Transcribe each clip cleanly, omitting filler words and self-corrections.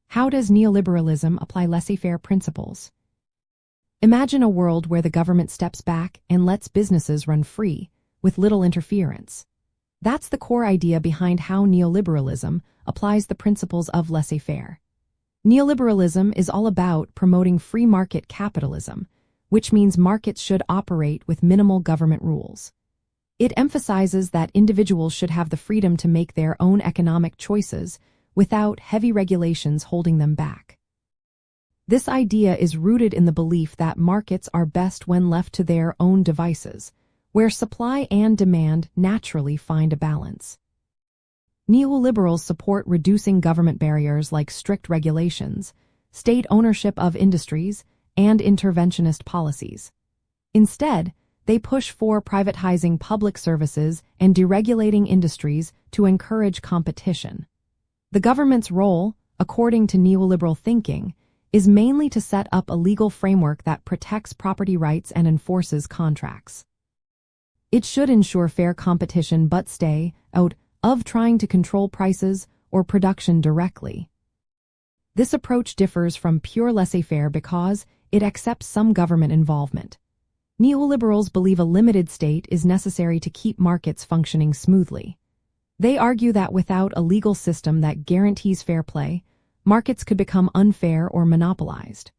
How does neoliberalism apply laissez-faire principles? Imagine a world where the government steps back and lets businesses run free, with little interference. That's the core idea behind how neoliberalism applies the principles of laissez-faire. Neoliberalism is all about promoting free market capitalism, which means markets should operate with minimal government rules. It emphasizes that individuals should have the freedom to make their own economic choices without heavy regulations holding them back. This idea is rooted in the belief that markets are best when left to their own devices, where supply and demand naturally find a balance. Neoliberals support reducing government barriers like strict regulations, state ownership of industries, and interventionist policies. Instead, they push for privatizing public services and deregulating industries to encourage competition. The government's role, according to neoliberal thinking, is mainly to set up a legal framework that protects property rights and enforces contracts. It should ensure fair competition but stay out of trying to control prices or production directly. This approach differs from pure laissez-faire because it accepts some government involvement. Neoliberals believe a limited state is necessary to keep markets functioning smoothly. They argue that without a legal system that guarantees fair play, markets could become unfair or monopolized.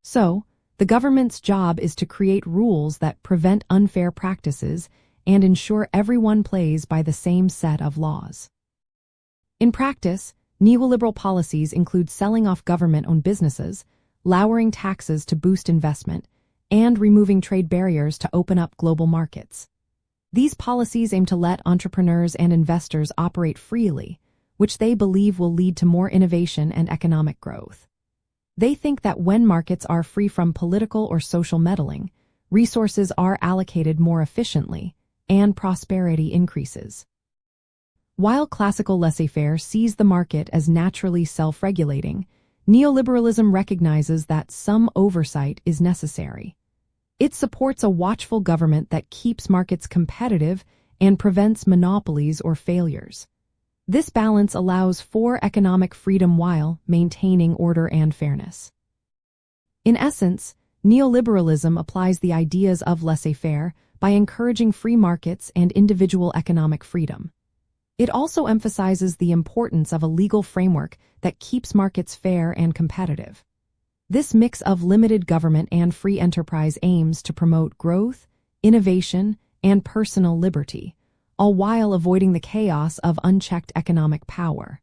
So, the government's job is to create rules that prevent unfair practices and ensure everyone plays by the same set of laws. In practice, neoliberal policies include selling off government-owned businesses, lowering taxes to boost investment, and removing trade barriers to open up global markets. These policies aim to let entrepreneurs and investors operate freely, which they believe will lead to more innovation and economic growth. They think that when markets are free from political or social meddling, resources are allocated more efficiently, and prosperity increases. While classical laissez-faire sees the market as naturally self-regulating, neoliberalism recognizes that some oversight is necessary. It supports a watchful government that keeps markets competitive and prevents monopolies or failures. This balance allows for economic freedom while maintaining order and fairness. In essence, neoliberalism applies the ideas of laissez-faire by encouraging free markets and individual economic freedom. It also emphasizes the importance of a legal framework that keeps markets fair and competitive. This mix of limited government and free enterprise aims to promote growth, innovation, and personal liberty, all while avoiding the chaos of unchecked economic power.